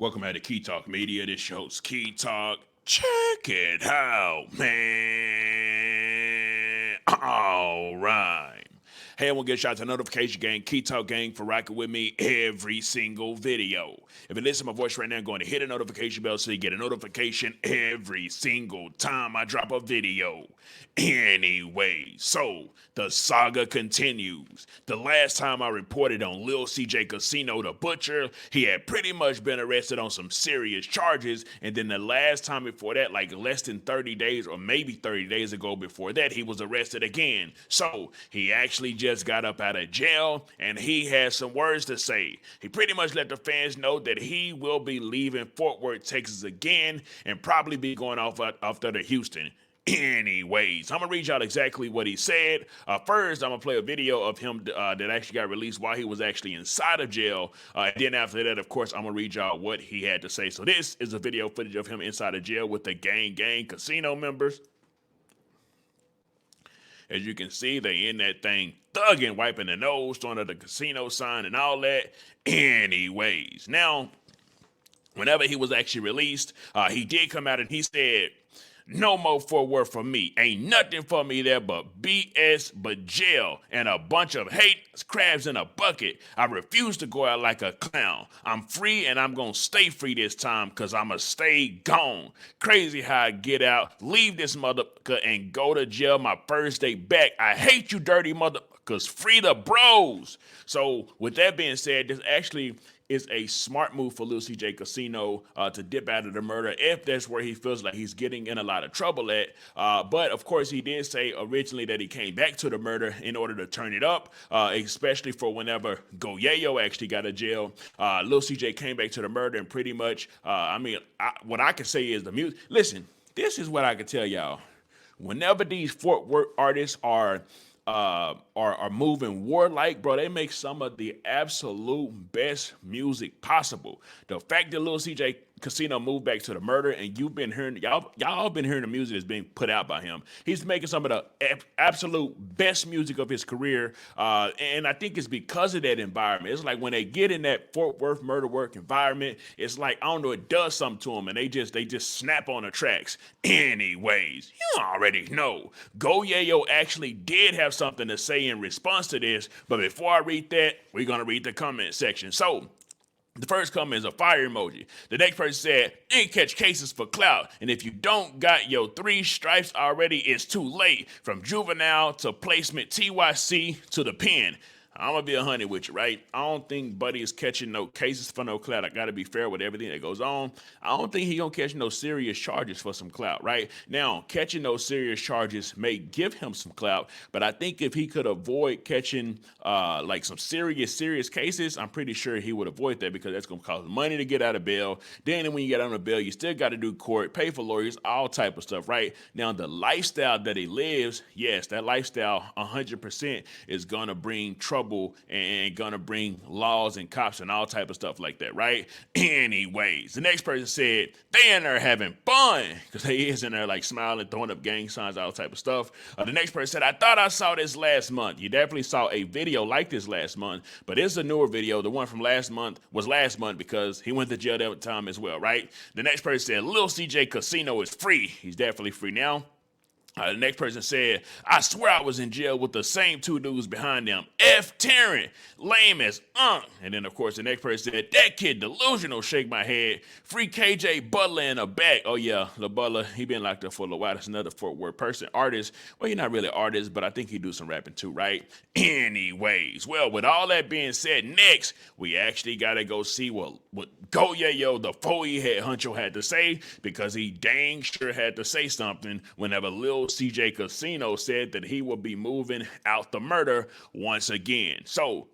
Welcome back to Key Talk Media. This show's Key Talk. Check it out, man. All right. Hey, I want to get a shout out to Notification Gang, Key Talk Gang for rocking with me every single video. If you listen to my voice right now, go ahead and hit the notification bell so you get a notification every single time I drop a video. Anyway, so the saga continues. The last time I reported on Lil CJ Kasino, the butcher, he had pretty much been arrested on some serious charges. And then the last time before that, like less than 30 days or maybe 30 days ago before that, he was arrested again. So he actually just got up out of jail and he has some words to say. He pretty much let the fans know that he will be leaving Fort Worth, Texas again and probably be going off to Houston. Anyways, I'm gonna read y'all exactly what he said. First, I'm gonna play a video of him that actually got released while he was actually inside of jail. And then after that, of course, I'm gonna read y'all what he had to say. So this is a video footage of him inside of jail with the gang casino members. As you can see, they in that thing thugging, wiping their nose, throwing up the casino sign and all that. Anyways, now, whenever he was actually released, he did come out and he said, "No more Fort Worth for me. Ain't nothing for me there but BS, but jail, and a bunch of hate crabs in a bucket. I refuse to go out like a clown. I'm free and I'm gonna stay free this time because I'ma stay gone. Crazy how I get out, leave this motherfucker and go to jail my first day back. I hate you dirty motherfuckers. Free the bros." So with that being said, this actually is a smart move for Lil CJ Kasino to dip out of the murder if that's where he feels like he's getting in a lot of trouble at. But of course, he did say originally that he came back to the murder in order to turn it up, especially for whenever Goyo actually got to jail. Lil CJ came back to the murder and pretty much, what I can say is the music. Listen, this is what I can tell y'all. Whenever these Fort Worth artists are moving warlike, bro, they make some of the absolute best music possible. The fact that Lil CJ Kasino moved back to the murder and you've been hearing y'all been hearing the music that's being put out by him. He's making some of the absolute best music of his career, and I think it's because of that environment. It's like when they get in that Fort Worth murder work environment, it's like, I don't know, it does something to them and they just snap on the tracks. Anyways, you already know Goyo actually did have something to say in response to this, but before I read that, we're gonna read the comment section. So the first comment is a fire emoji. The next person said, "Ain't catch cases for clout. And if you don't got your 3 stripes already, it's too late. From juvenile to placement TYC to the pen." I'm gonna be 100 with you, right? I don't think Buddy is catching no cases for no clout. I gotta be fair with everything that goes on. I don't think he gonna catch no serious charges for some clout, right? Now, catching those serious charges may give him some clout, but I think if he could avoid catching like some serious cases, I'm pretty sure he would avoid that because that's gonna cost money to get out of bail. Then when you get out of bail, you still gotta do court, pay for lawyers, all type of stuff, right? Now, the lifestyle that he lives, yes, that lifestyle 100% is gonna bring trouble and gonna bring laws and cops and all type of stuff like that, right? Anyways, the next person said they in there having fun because they is in there like smiling, throwing up gang signs, all type of stuff. The next person said, "I thought I saw this last month." You definitely saw a video like this last month, but it's a newer video. The one from last month was last month because he went to jail that time as well, right? The next person said, "Lil CJ Kasino is free." He's definitely free now. The next person said, "I swear I was in jail with the same 2 dudes behind them. F Terrence, lame as And then, of course, the next person said, "That kid delusional, shake my head. Free KJ Butler in a back." Oh, yeah, the Butler, he been locked up for a little while. That's another Fort Worth person, artist. Well, he's not really an artist, but I think he do some rapping too, right? Anyways, well, with all that being said, next, we actually got to go see what Goyo, the foey head honcho, had to say because he dang sure had to say something whenever Lil CJ Kasino said that he will be moving out the murder once again. So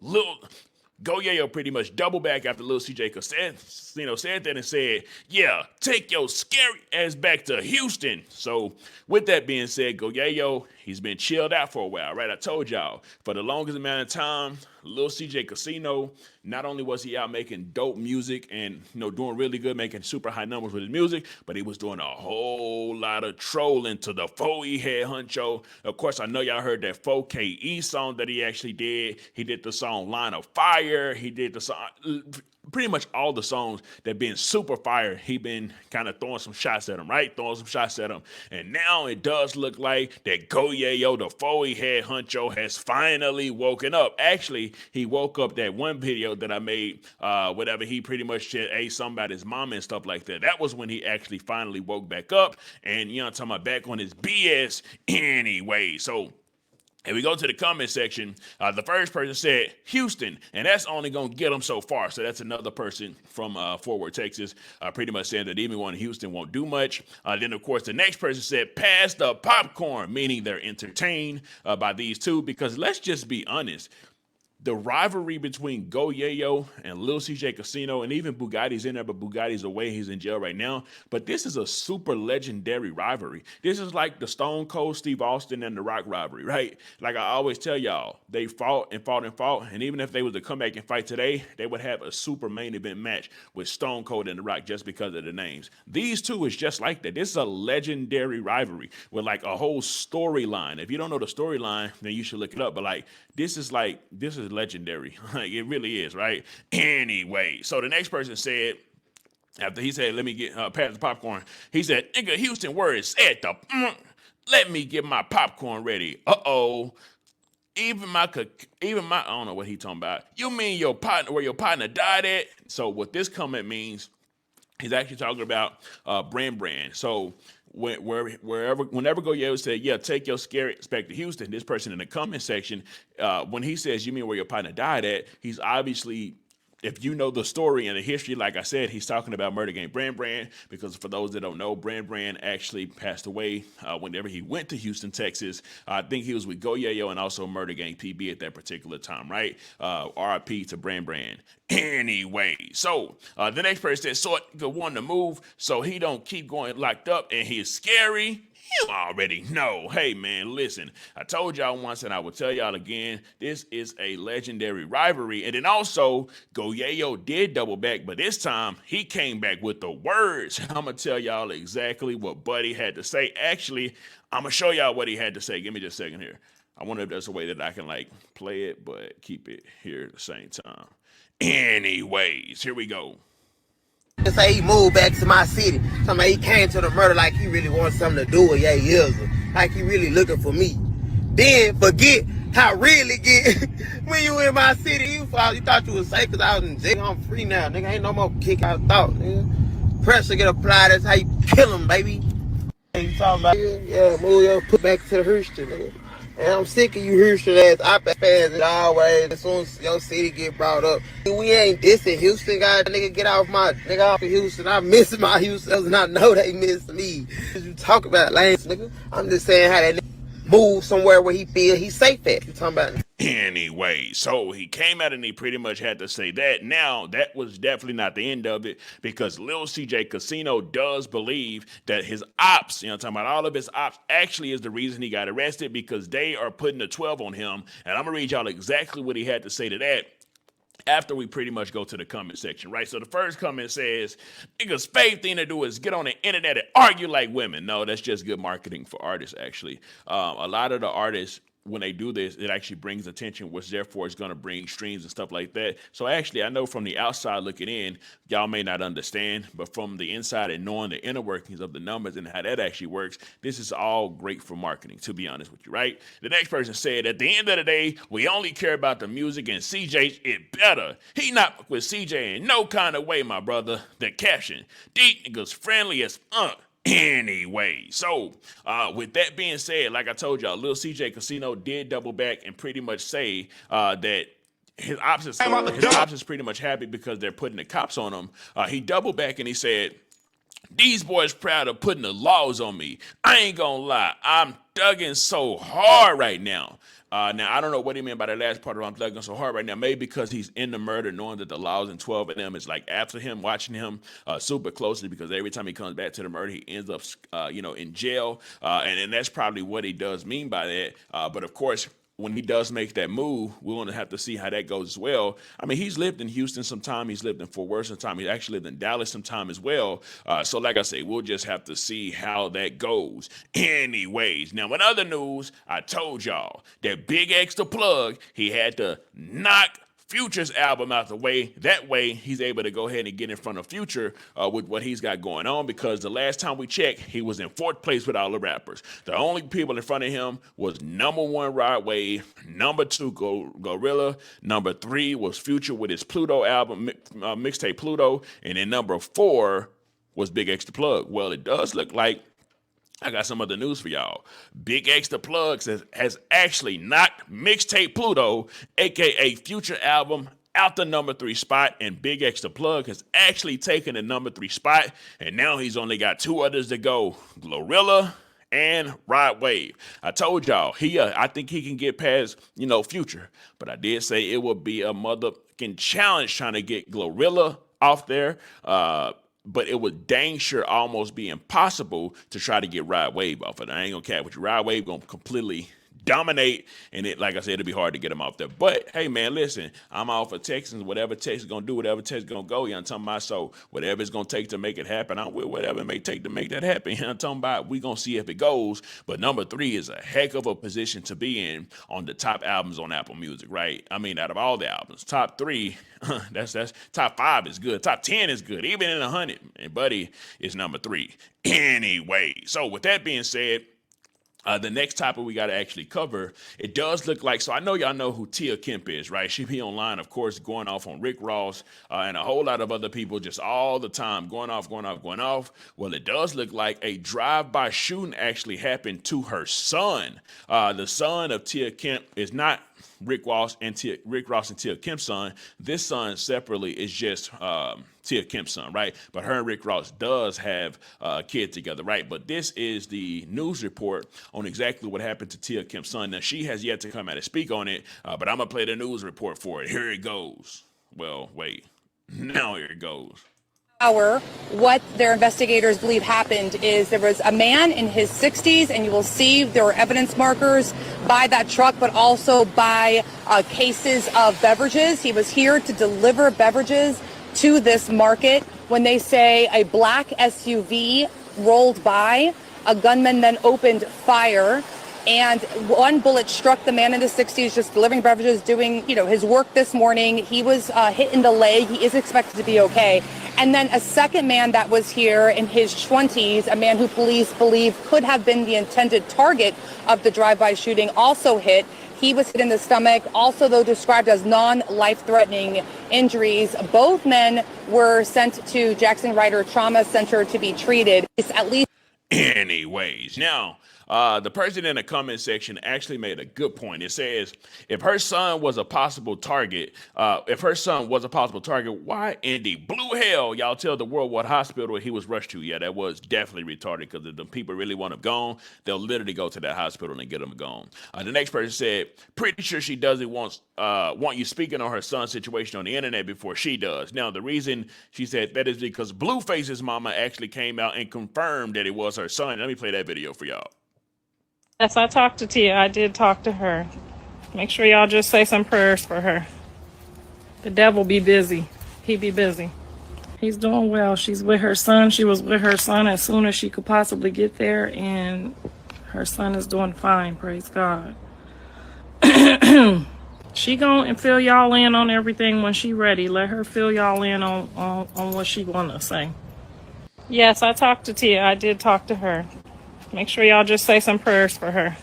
Goyo pretty much doubled back after Lil CJ Kasino said that and said, "Yeah, take your scary ass back to Houston." So with that being said, Goyo, he's been chilled out for a while, right? I told y'all, for the longest amount of time, Lil CJ Kasino, not only was he out making dope music and doing really good, making super high numbers with his music, but he was doing a whole lot of trolling to the foey head honcho. Of course, I know y'all heard that 4KE song that he actually did. He did the song "Line of Fire." He did the song pretty much all the songs that been super fire, he been kind of throwing some shots at him, right? Throwing some shots at him. And now it does look like that Goyo, the Foley head honcho, has finally woken up. Actually, he woke up that one video that I made, whatever, he pretty much said, hey, something about his mom and stuff like that. That was when he actually finally woke back up. And, you know, I'm talking about back on his BS anyway. So, and we go to the comment section. The first person said Houston, and that's only going to get them so far. So that's another person from Fort Worth, Texas, pretty much saying that even one in Houston won't do much. Then, of course, the next person said pass the popcorn, meaning they're entertained by these two. Because let's just be honest. The rivalry between Goyo and Lil CJ Kasino, and even Bugatti's in there, but Bugatti's away. He's in jail right now. But this is a super legendary rivalry. This is like the Stone Cold Steve Austin and The Rock rivalry, right? Like I always tell y'all, they fought and fought and fought. And even if they was to come back and fight today, they would have a super main event match with Stone Cold and The Rock just because of the names. These two is just like that. This is a legendary rivalry with like a whole storyline. If you don't know the storyline, then you should look it up. But like, this is legendary. Like it really is, right? Anyway, so the next person said, after he said, let me get pass the popcorn, he said, nigga, Houston, where is at the let me get my popcorn ready. Uh-oh. Even my, I don't know what he talking about. You mean your partner, where your partner died at? So what this comment means, he's actually talking about Brand. So whenever Goyo said, yeah, take your scary back to Houston, this person in the comment section, when he says, you mean where your partner died at, he's obviously, if you know the story and the history, like I said, he's talking about Murder Gang Brand, because for those that don't know, Brand actually passed away whenever he went to Houston, Texas. I think he was with Goyo and also Murder Gang PB at that particular time, right? RIP to Brand. Anyway, so the next person said, so it wanted to move so he don't keep going locked up and he's scary. You already know. Hey, man, listen. I told y'all once and I will tell y'all again, this is a legendary rivalry. And then also, Goyo did double back, but this time he came back with the words. I'm going to tell y'all exactly what Buddy had to say. Actually, I'm going to show y'all what he had to say. Give me just a second here. I wonder if there's a way that I can, like, play it, but keep it here at the same time. Anyways, here we go. Say he moved back to my city. Somebody he came to the murder like he really wants something to do with Yayo. Like he really looking for me. Then forget how really get when you in my city. You thought you was safe because I was in jail. I'm free now, nigga. Ain't no more kick out thought, nigga. Pressure get applied. That's how you kill him, baby. You talking about? Yeah, move your put back to the Houston, nigga. And I'm sick of you Houston ass OPPS fans always. As soon as your city get brought up, we ain't dissing Houston, guys. Nigga, get off my nigga off of Houston. I miss my Houston, and I know they miss me. You talk about lanes, nigga. I'm just saying how that nigga move somewhere where he feel he's safe at. You talking about? Anyway, so he came out and he pretty much had to say that. Now, that was definitely not the end of it, because Lil CJ Kasino does believe that his ops, you know, talking about all of his ops, actually is the reason he got arrested, because they are putting a 12 on him. And I'm going to read y'all exactly what he had to say to that after we pretty much go to the comment section, right? So the first comment says, niggas' favorite thing to do is get on the internet and argue like women. No, that's just good marketing for artists, actually. A lot of the artists, when they do this, it actually brings attention, which therefore is going to bring streams and stuff like that. So actually, I know from the outside looking in, y'all may not understand, but from the inside and knowing the inner workings of the numbers and how that actually works, this is all great for marketing, to be honest with you, right? The next person said, at the end of the day, we only care about the music, and CJ's it better. He not with CJ in no kind of way, my brother. The caption, these niggas friendly as Anyway, so with that being said, like I told y'all, Lil CJ Kasino did double back and pretty much say that his ops is pretty much happy because they're putting the cops on him. He doubled back and he said, these boys proud of putting the laws on me. I ain't gonna lie, I'm thugging so hard right now. Now, I don't know what he meant by the last part of I'm thugging so hard right now. Maybe because he's in the murder, knowing that the laws and 12 of them is like after him, watching him super closely, because every time he comes back to the murder, he ends up, in jail. And that's probably what he does mean by that. But of course, when he does make that move, we're going to have to see how that goes as well. I mean, he's lived in Houston some time. He's lived in Fort Worth some time. He actually lived in Dallas some time as well. So like I say, we'll just have to see how that goes. Anyways, now in other news, I told y'all that BigXThaPlug, he had to knock Future's album out the way. That way, he's able to go ahead and get in front of Future with what he's got going on, because the last time we checked, he was in 4th place with all the rappers. The only people in front of him was number 1, Rod Wave, number 2, Gorilla, number 3 was Future with his Pluto album, mixtape Pluto, and then number 4 was BigXThaPlug. Well, it does look like I got some other news for y'all. BigXThaPlug has actually knocked mixtape Pluto, aka Future album, out the number 3 spot, and BigXThaPlug has actually taken the number 3 spot, and now he's only got 2 others to go: Glorilla and Rod Wave. I told y'all, I think he can get past, Future, but I did say it would be a motherfucking challenge trying to get Glorilla off there. But it would dang sure almost be impossible to try to get Rod Wave off of it. I ain't gonna cap with you. Rod Wave gonna completely dominate, and like I said, it'll be hard to get him off there. But hey, man, listen, I'm all for Texans. Whatever Texas gonna do, whatever Texas gonna go. You know what I'm talking about? So whatever it's gonna take to make it happen, I'm with whatever it may take to make that happen. You know what I'm talking about? We gonna see if it goes. But number 3 is a heck of a position to be in on the top albums on Apple Music, right? I mean, out of all the albums, top 3, that's top 5 is good. Top 10 is good. Even in 100, and Buddy is number 3. Anyway, so with that being said, the next topic we got to actually cover, it does look like, so I know y'all know who Kemp is, right? She be online, of course, going off on Rick Ross and a whole lot of other people just all the time, going off. Well, it does look like a drive-by shooting actually happened to her son. The son of Kemp is not Rick Ross and Tia Kemp's son. This son separately is just Tia Kemp's son, right? But her and Rick Ross does have a kid together, right? But this is the news report on exactly what happened to Tia Kemp's son. Now, she has yet to come out and speak on it, but I'm going to play the news report for it. Here it goes. Well, wait. Now here it goes. What their investigators believe happened is there was a man in his 60s, and you will see there were evidence markers by that truck, but also by cases of beverages. He was here to deliver beverages to this market. When they say a black SUV rolled by, a gunman then opened fire, and one bullet struck the man in his 60s just delivering beverages, doing his work this morning. He was hit in the leg. He is expected to be okay. And then a second man that was here in his 20s, a man who police believe could have been the intended target of the drive-by shooting, also hit. He was hit in the stomach, also though described as non-life-threatening injuries. Both men were sent to Jackson Ryder Trauma Center to be treated. It's at least. Anyways, now, the person in the comment section actually made a good point. It says, if her son was a possible target, why in the blue hell y'all tell the world what hospital he was rushed to? Yeah, that was definitely retarded, because if the people really want him gone, they'll literally go to that hospital and get him gone. The next person said, pretty sure she doesn't want you speaking on her son's situation on the internet before she does. Now, the reason she said that is because Blueface's mama actually came out and confirmed that it was her son. Let me play that video for y'all. Yes, I talked to Tia. I did talk to her. Make sure y'all just say some prayers for her. The devil be busy. He be busy. He's doing well. She's with her son. She was with her son as soon as she could possibly get there, and her son is doing fine. Praise God. She gonna fill y'all in on everything when she ready. Let her fill y'all in on what she wanna say. Yes, I talked to Tia. I did talk to her. Make sure y'all just say some prayers for her.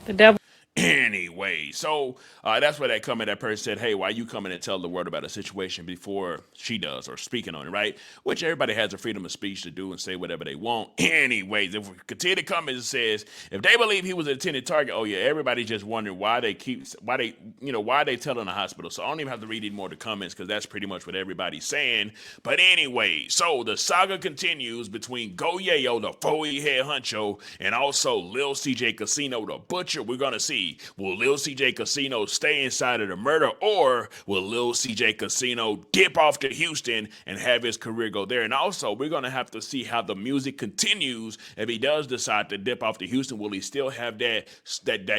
The devil. Anyway, so that's where that person said, hey, why you coming and tell the world about a situation before she does, or speaking on it, right? Which everybody has the freedom of speech to do and say whatever they want. Anyways, if we continue to comment, it says, if they believe he was an intended target, oh yeah, everybody's just wondering why they telling the hospital. So I don't even have to read any more of the comments, because that's pretty much what everybody's saying. But anyway, so the saga continues between Goyo, the 4E head honcho, and also Lil CJ Kasino, the butcher. We're gonna see, will Lil CJ Kasino stay inside of the murder, or will Lil CJ Kasino dip off to Houston and have his career go there? And also, we're going to have to see how the music continues. If he does decide to dip off to Houston, will he still have that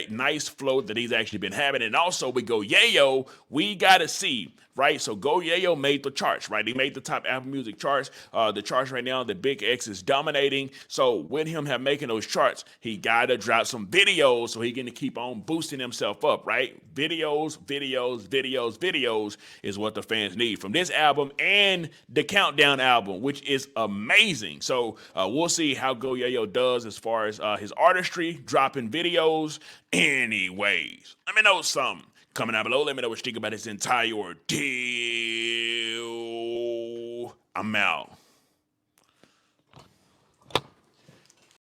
nice flow that he's actually been having? And also, we go, Yayo, we got to see, right? So Goyo made the charts, right? He made the top Apple Music charts. The charts right now, the Big X is dominating. So with him making those charts, he gotta drop some videos so he can keep on boosting himself up, right? Videos, videos, videos, videos is what the fans need from this album and the Countdown album, which is amazing. So we'll see how Goyo does as far as his artistry, dropping videos. Anyways, let me know something. Comment down below. Let me know what you think about this entire ordeal. I'm out.